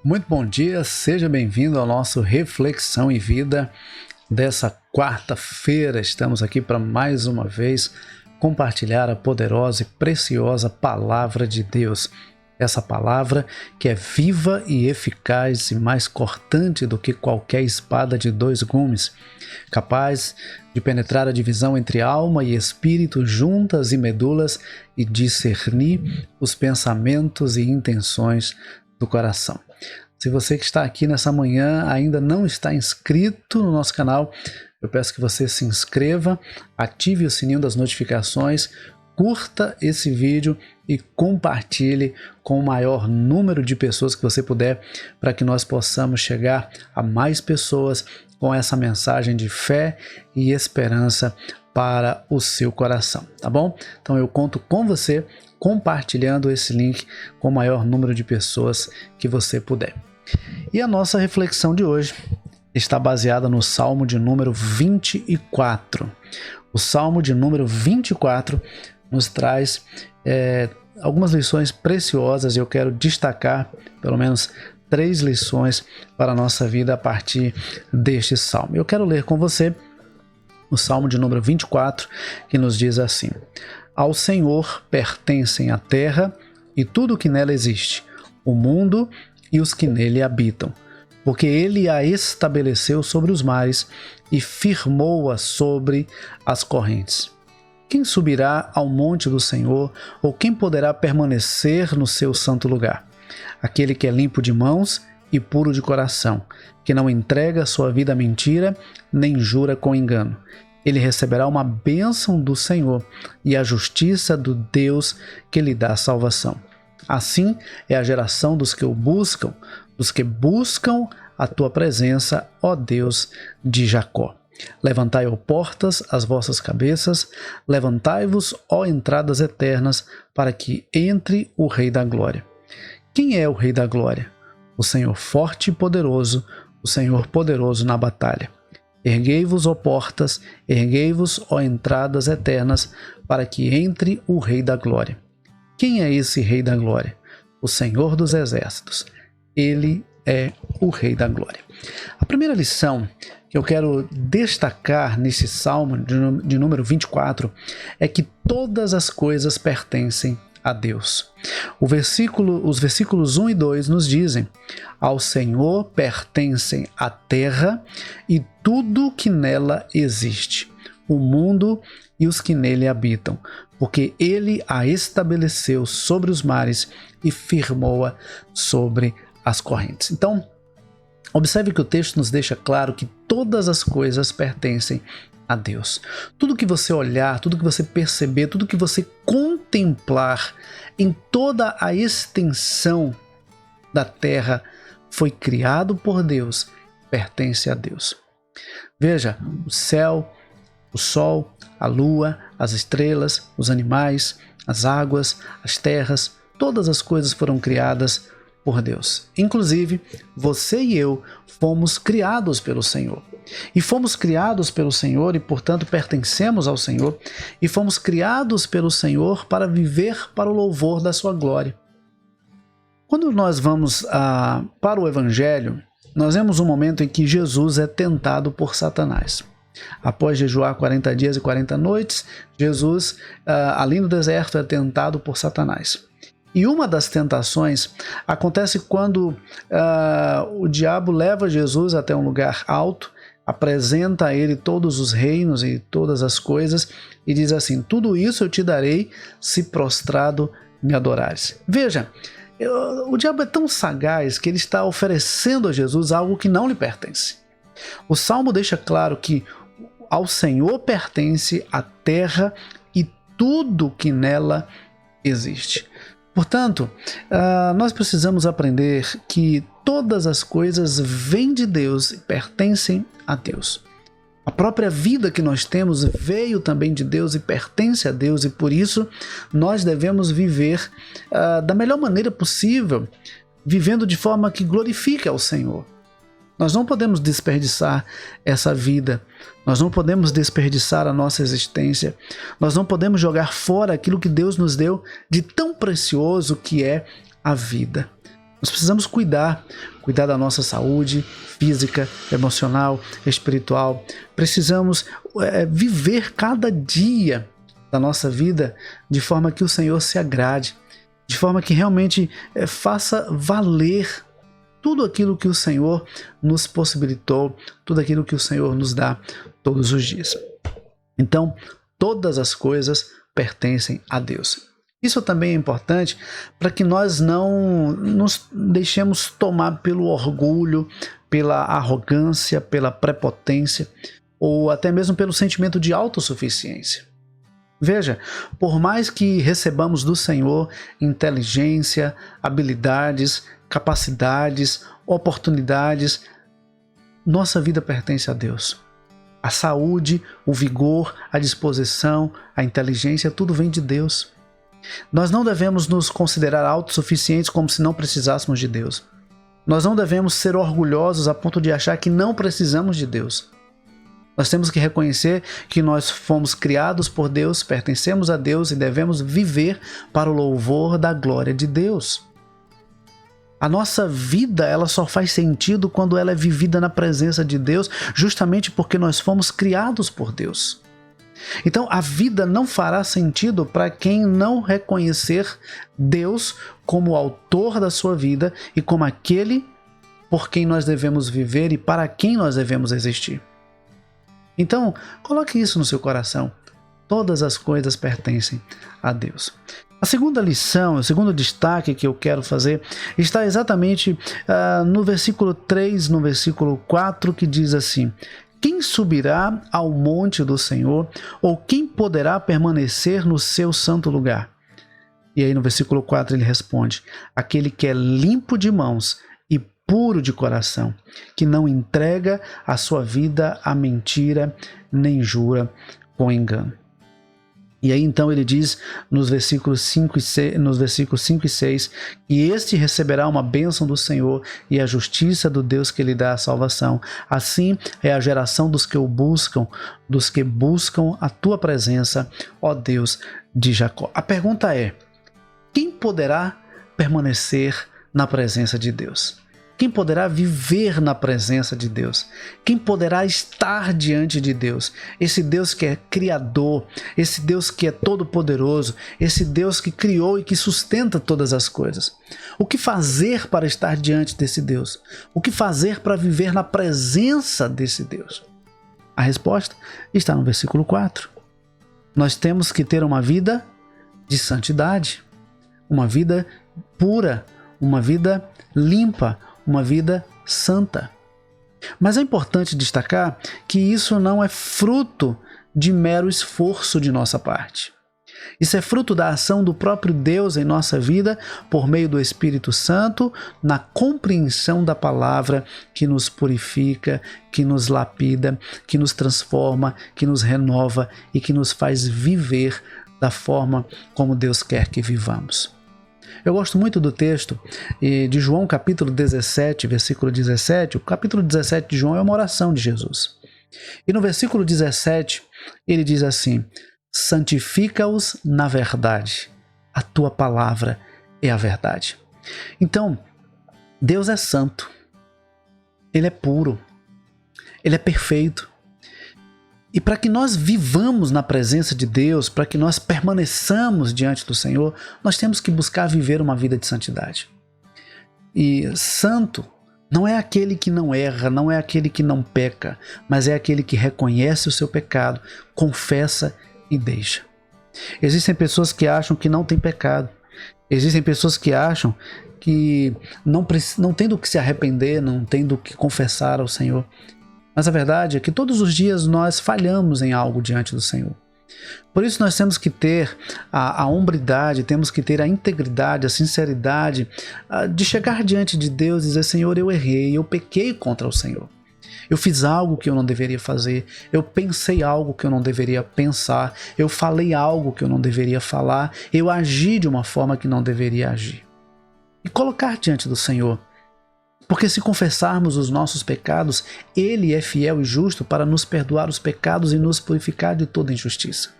Muito bom dia, seja bem-vindo ao nosso Reflexão e Vida dessa quarta-feira. Estamos aqui para mais uma vez compartilhar a poderosa e preciosa Palavra de Deus. Essa palavra que é viva e eficaz e mais cortante do que qualquer espada de dois gumes, capaz de penetrar a divisão entre alma e espírito, juntas e medulas, e discernir os pensamentos e intenções do coração. Se você que está aqui nessa manhã ainda não está inscrito no nosso canal, eu peço que você se inscreva, ative o sininho das notificações, curta esse vídeo e compartilhe com o maior número de pessoas que você puder, para que nós possamos chegar a mais pessoas com essa mensagem de fé e esperança para o seu coração, tá bom? Então eu conto com você compartilhando esse link com o maior número de pessoas que você puder. E a nossa reflexão de hoje está baseada no Salmo de número 24. O Salmo de número 24 nos traz algumas lições preciosas, e eu quero destacar pelo menos 3 lições para a nossa vida a partir deste Salmo. Eu quero ler com você o Salmo de número 24, que nos diz assim: Ao Senhor pertencem a terra e tudo o que nela existe, o mundo e os que nele habitam, porque ele a estabeleceu sobre os mares e firmou-a sobre as correntes. Quem subirá ao monte do Senhor, ou quem poderá permanecer no seu santo lugar? Aquele que é limpo de mãos e puro de coração, que não entrega sua vida à mentira, nem jura com engano. Ele receberá uma bênção do Senhor e a justiça do Deus que lhe dá salvação. Assim é a geração dos que o buscam, dos que buscam a tua presença, ó Deus de Jacó. Levantai, ó portas, as vossas cabeças, levantai-vos, ó entradas eternas, para que entre o Rei da Glória. Quem é o Rei da Glória? O Senhor forte e poderoso, o Senhor poderoso na batalha. Erguei-vos, ó portas, erguei-vos, ó entradas eternas, para que entre o Rei da Glória. Quem é esse Rei da Glória? O Senhor dos Exércitos. Ele é o Rei da Glória. A primeira lição que eu quero destacar nesse Salmo de número 24 é que todas as coisas pertencem a Deus. Os versículos 1 e 2 nos dizem: Ao Senhor pertencem a terra e tudo que nela existe, o mundo e os que nele habitam, porque ele a estabeleceu sobre os mares e firmou-a sobre as correntes. Então, observe que o texto nos deixa claro que todas as coisas pertencem a Deus. Tudo que você olhar, tudo que você perceber, tudo que você contemplar em toda a extensão da terra foi criado por Deus, pertence a Deus. Veja, o céu, o sol, a lua, as estrelas, os animais, as águas, as terras, todas as coisas foram criadas por Deus. Inclusive, você e eu fomos criados pelo Senhor. E fomos criados pelo Senhor e, portanto, pertencemos ao Senhor. E fomos criados pelo Senhor para viver para o louvor da sua glória. Quando nós vamos para o Evangelho, nós vemos um momento em que Jesus é tentado por Satanás. Após jejuar 40 dias e 40 noites, Jesus, ali no deserto, é tentado por Satanás. E uma das tentações acontece quando o diabo leva Jesus até um lugar alto, apresenta a ele todos os reinos e todas as coisas e diz assim: tudo isso eu te darei se prostrado me adorares. Veja, o diabo é tão sagaz que ele está oferecendo a Jesus algo que não lhe pertence. O Salmo deixa claro que ao Senhor pertence a terra e tudo que nela existe. Portanto, nós precisamos aprender que todas as coisas vêm de Deus e pertencem a Deus. A própria vida que nós temos veio também de Deus e pertence a Deus, e por isso nós devemos viver da melhor maneira possível, vivendo de forma que glorifique ao Senhor. Nós não podemos desperdiçar essa vida, nós não podemos desperdiçar a nossa existência, nós não podemos jogar fora aquilo que Deus nos deu de tão precioso que é a vida. Nós precisamos cuidar da nossa saúde física, emocional, espiritual. Precisamos viver cada dia da nossa vida de forma que o Senhor se agrade, de forma que realmente faça valer tudo aquilo que o Senhor nos possibilitou, tudo aquilo que o Senhor nos dá todos os dias. Então, todas as coisas pertencem a Deus. Isso também é importante para que nós não nos deixemos tomar pelo orgulho, pela arrogância, pela prepotência ou até mesmo pelo sentimento de autossuficiência. Veja, por mais que recebamos do Senhor inteligência, habilidades, capacidades, oportunidades, nossa vida pertence a Deus. A saúde, o vigor, a disposição, a inteligência, tudo vem de Deus. Nós não devemos nos considerar autossuficientes como se não precisássemos de Deus. Nós não devemos ser orgulhosos a ponto de achar que não precisamos de Deus. Nós temos que reconhecer que nós fomos criados por Deus, pertencemos a Deus e devemos viver para o louvor da glória de Deus. A nossa vida, ela só faz sentido quando ela é vivida na presença de Deus, justamente porque nós fomos criados por Deus. Então, a vida não fará sentido para quem não reconhecer Deus como o autor da sua vida e como aquele por quem nós devemos viver e para quem nós devemos existir. Então, coloque isso no seu coração. Todas as coisas pertencem a Deus. A segunda lição, o segundo destaque que eu quero fazer está exatamente no versículo 3, no versículo 4, que diz assim: quem subirá ao monte do Senhor, ou quem poderá permanecer no seu santo lugar? E aí no versículo 4 ele responde: aquele que é limpo de mãos e puro de coração, que não entrega a sua vida à mentira, nem jura com engano. E aí então ele diz nos versículos 5 e 6 que este receberá uma bênção do Senhor e a justiça do Deus que lhe dá a salvação. Assim é a geração dos que buscam a tua presença, ó Deus de Jacó. A pergunta é: quem poderá permanecer na presença de Deus? Quem poderá viver na presença de Deus? Quem poderá estar diante de Deus? Esse Deus que é criador, esse Deus que é todo-poderoso, esse Deus que criou e que sustenta todas as coisas. O que fazer para estar diante desse Deus? O que fazer para viver na presença desse Deus? A resposta está no versículo 4. Nós temos que ter uma vida de santidade, uma vida pura, uma vida limpa, uma vida santa. Mas é importante destacar que isso não é fruto de mero esforço de nossa parte. Isso é fruto da ação do próprio Deus em nossa vida por meio do Espírito Santo, na compreensão da palavra que nos purifica, que nos lapida, que nos transforma, que nos renova e que nos faz viver da forma como Deus quer que vivamos. Eu gosto muito do texto de João capítulo 17, versículo 17. O capítulo 17 de João é uma oração de Jesus. E no versículo 17 ele diz assim: santifica-os na verdade, a tua palavra é a verdade. Então, Deus é santo, Ele é puro, Ele é perfeito. E para que nós vivamos na presença de Deus, para que nós permaneçamos diante do Senhor, nós temos que buscar viver uma vida de santidade. E santo não é aquele que não erra, não é aquele que não peca, mas é aquele que reconhece o seu pecado, confessa e deixa. Existem pessoas que acham que não tem pecado. Existem pessoas que acham que não tem do que se arrepender, não tem do que confessar ao Senhor. Mas a verdade é que todos os dias nós falhamos em algo diante do Senhor. Por isso nós temos que ter a hombridade, temos que ter a integridade, a sinceridade de chegar diante de Deus e dizer: Senhor, eu errei, eu pequei contra o Senhor. Eu fiz algo que eu não deveria fazer, eu pensei algo que eu não deveria pensar, eu falei algo que eu não deveria falar, eu agi de uma forma que não deveria agir. E colocar diante do Senhor. Porque se confessarmos os nossos pecados, Ele é fiel e justo para nos perdoar os pecados e nos purificar de toda injustiça.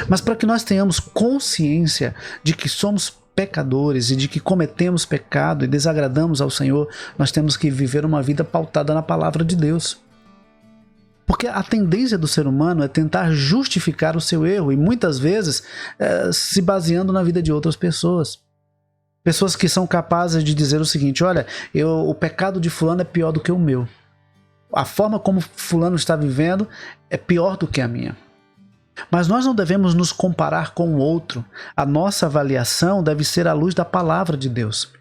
Mas para que nós tenhamos consciência de que somos pecadores e de que cometemos pecado e desagradamos ao Senhor, nós temos que viver uma vida pautada na palavra de Deus. Porque a tendência do ser humano é tentar justificar o seu erro e muitas vezes se baseando na vida de outras pessoas. Pessoas que são capazes de dizer o seguinte: olha, o pecado de fulano é pior do que o meu. A forma como fulano está vivendo é pior do que a minha. Mas nós não devemos nos comparar com o outro. A nossa avaliação deve ser à luz da palavra de Deus.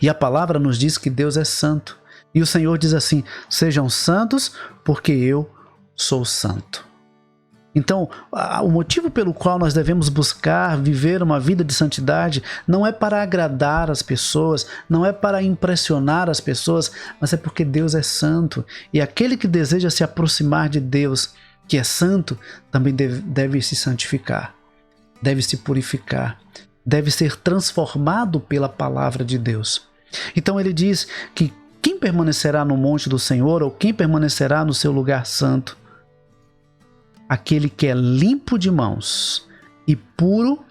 E a palavra nos diz que Deus é santo. E o Senhor diz assim: sejam santos porque eu sou santo. Então, o motivo pelo qual nós devemos buscar viver uma vida de santidade não é para agradar as pessoas, não é para impressionar as pessoas, mas é porque Deus é santo. E aquele que deseja se aproximar de Deus, que é santo, também deve se santificar, deve se purificar, deve ser transformado pela palavra de Deus. Então ele diz que quem permanecerá no monte do Senhor, ou quem permanecerá no seu lugar santo? Aquele que é limpo de mãos e puro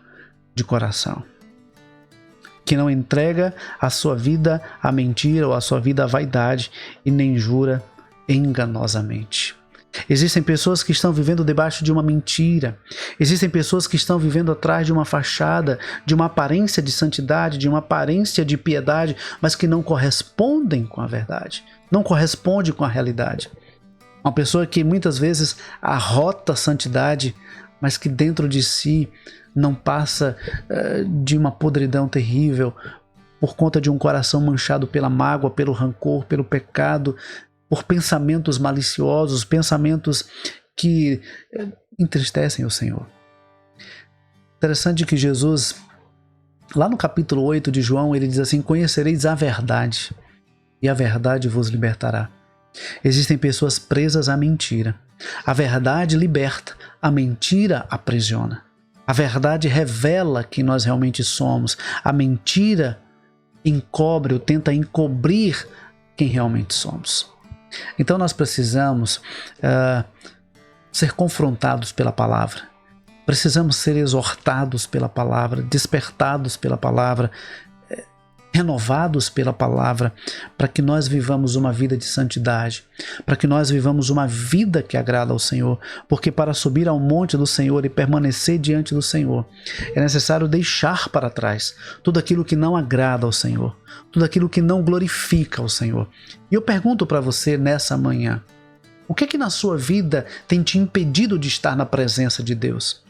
de coração, que não entrega a sua vida à mentira ou a sua vida à vaidade e nem jura enganosamente. Existem pessoas que estão vivendo debaixo de uma mentira. Existem pessoas que estão vivendo atrás de uma fachada, de uma aparência de santidade, de uma aparência de piedade, mas que não correspondem com a verdade, não corresponde com a realidade. Uma pessoa que muitas vezes arrota a santidade, mas que dentro de si não passa de uma podridão terrível por conta de um coração manchado pela mágoa, pelo rancor, pelo pecado, por pensamentos maliciosos, pensamentos que entristecem o Senhor. Interessante que Jesus, lá no capítulo 8 de João, ele diz assim: conhecereis a verdade, e a verdade vos libertará. Existem pessoas presas à mentira. A verdade liberta, a mentira aprisiona. A verdade revela quem nós realmente somos. A mentira encobre ou tenta encobrir quem realmente somos. Então nós precisamos ser confrontados pela palavra. Precisamos ser exortados pela palavra, despertados pela palavra, renovados pela palavra, para que nós vivamos uma vida de santidade, para que nós vivamos uma vida que agrada ao Senhor, porque para subir ao monte do Senhor e permanecer diante do Senhor, é necessário deixar para trás tudo aquilo que não agrada ao Senhor, tudo aquilo que não glorifica ao Senhor. E eu pergunto para você nessa manhã, o que é que na sua vida tem te impedido de estar na presença de Deus?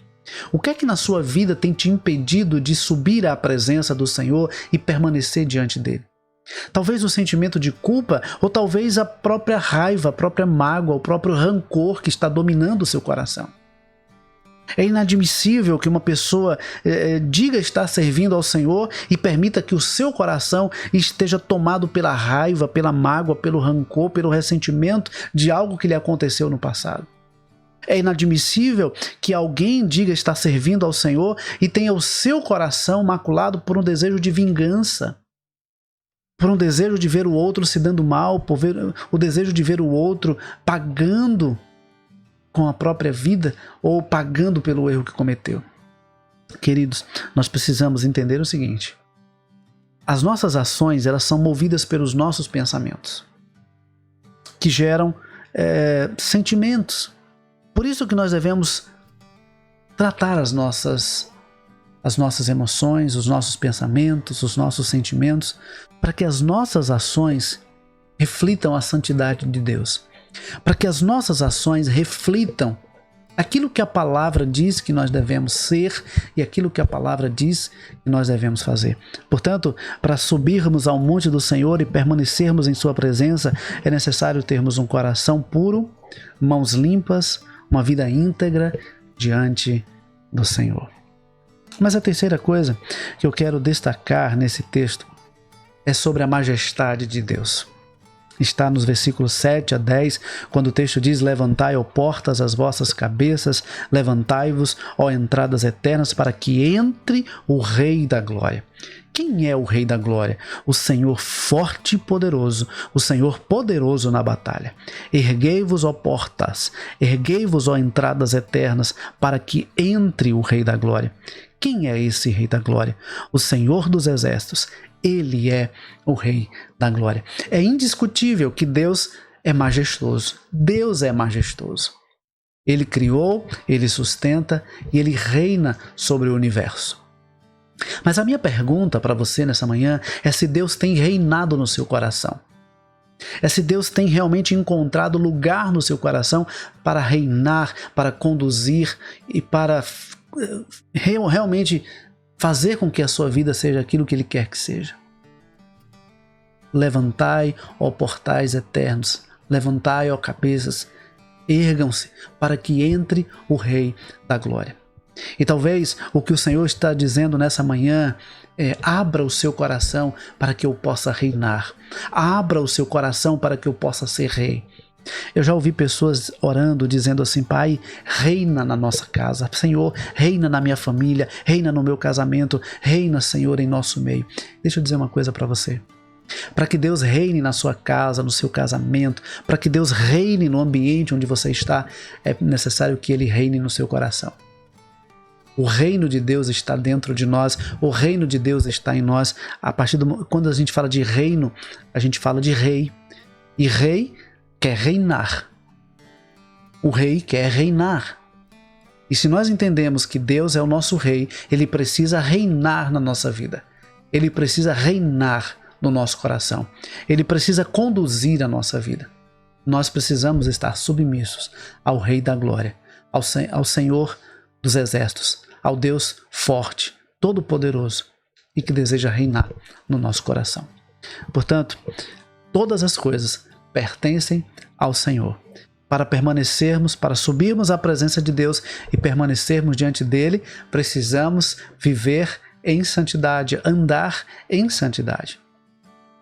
O que é que na sua vida tem te impedido de subir à presença do Senhor e permanecer diante dele? Talvez o sentimento de culpa, ou talvez a própria raiva, a própria mágoa, o próprio rancor que está dominando o seu coração. É inadmissível que uma pessoa diga estar servindo ao Senhor e permita que o seu coração esteja tomado pela raiva, pela mágoa, pelo rancor, pelo ressentimento de algo que lhe aconteceu no passado. É inadmissível que alguém diga estar servindo ao Senhor e tenha o seu coração maculado por um desejo de vingança, por um desejo de ver o outro se dando mal, por o desejo de ver o outro pagando com a própria vida ou pagando pelo erro que cometeu. Queridos, nós precisamos entender o seguinte: as nossas ações, elas são movidas pelos nossos pensamentos, que geram sentimentos. Por isso que nós devemos tratar as nossas emoções, os nossos pensamentos, os nossos sentimentos, para que as nossas ações reflitam a santidade de Deus, para que as nossas ações reflitam aquilo que a palavra diz que nós devemos ser e aquilo que a palavra diz que nós devemos fazer. Portanto, para subirmos ao monte do Senhor e permanecermos em sua presença, é necessário termos um coração puro, mãos limpas, uma vida íntegra diante do Senhor. Mas a terceira coisa que eu quero destacar nesse texto é sobre a majestade de Deus. Está nos versículos 7 a 10, quando o texto diz: levantai, ó portas, as vossas cabeças, levantai-vos, ó entradas eternas, para que entre o Rei da Glória. Quem é o Rei da Glória? O Senhor forte e poderoso, o Senhor poderoso na batalha. Erguei-vos, ó portas, erguei-vos, ó entradas eternas, para que entre o Rei da Glória. Quem é esse Rei da Glória? O Senhor dos Exércitos. Ele é o Rei da Glória. É indiscutível que Deus é majestoso. Deus é majestoso. Ele criou, ele sustenta e ele reina sobre o universo. Mas a minha pergunta para você nessa manhã é se Deus tem reinado no seu coração. É se Deus tem realmente encontrado lugar no seu coração para reinar, para conduzir e para realmente fazer com que a sua vida seja aquilo que Ele quer que seja. Levantai, ó portais eternos, levantai, ó cabeças, ergam-se para que entre o Rei da Glória. E talvez o que o Senhor está dizendo nessa manhã é: abra o seu coração para que eu possa reinar. Abra o seu coração para que eu possa ser rei. Eu já ouvi pessoas orando, dizendo assim: Pai, reina na nossa casa. Senhor, reina na minha família, reina no meu casamento, reina, Senhor, em nosso meio. Deixa eu dizer uma coisa para você. Para que Deus reine na sua casa, no seu casamento, para que Deus reine no ambiente onde você está, é necessário que Ele reine no seu coração. O reino de Deus está dentro de nós, o reino de Deus está em nós. Quando a gente fala de reino, a gente fala de rei. E rei quer reinar. O rei quer reinar. E se nós entendemos que Deus é o nosso rei, Ele precisa reinar na nossa vida. Ele precisa reinar no nosso coração. Ele precisa conduzir a nossa vida. Nós precisamos estar submissos ao Rei da Glória, ao Senhor dos Exércitos, ao Deus forte, todo-poderoso e que deseja reinar no nosso coração. Portanto, todas as coisas pertencem ao Senhor. Para permanecermos, para subirmos à presença de Deus e permanecermos diante dele, precisamos viver em santidade, andar em santidade.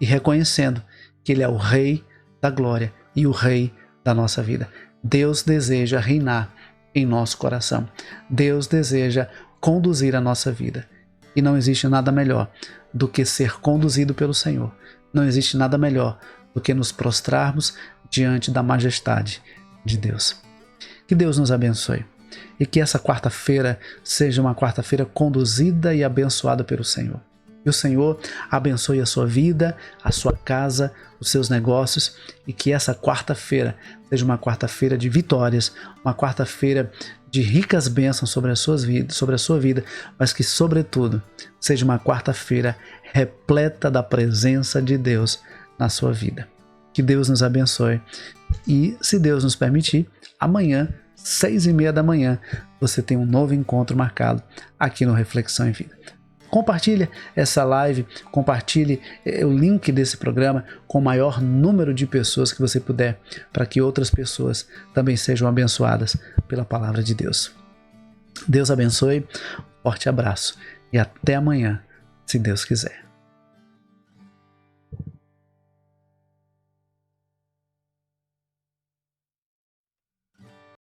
E reconhecendo que Ele é o Rei da Glória e o Rei da nossa vida. Deus deseja reinar em nosso coração. Deus deseja conduzir a nossa vida. E não existe nada melhor do que ser conduzido pelo Senhor. Não existe nada melhor do que nos prostrarmos diante da majestade de Deus. Que Deus nos abençoe. E que essa quarta-feira seja uma quarta-feira conduzida e abençoada pelo Senhor. Que o Senhor abençoe a sua vida, a sua casa, os seus negócios e que essa quarta-feira seja uma quarta-feira de vitórias, uma quarta-feira de ricas bênçãos sobre a sua vida, mas que, sobretudo, seja uma quarta-feira repleta da presença de Deus na sua vida. Que Deus nos abençoe e, se Deus nos permitir, amanhã, 6h30 da manhã, você tem um novo encontro marcado aqui no Reflexão em Vida. Compartilhe essa live, compartilhe o link desse programa com o maior número de pessoas que você puder, para que outras pessoas também sejam abençoadas pela palavra de Deus. Deus abençoe, forte abraço e até amanhã, se Deus quiser.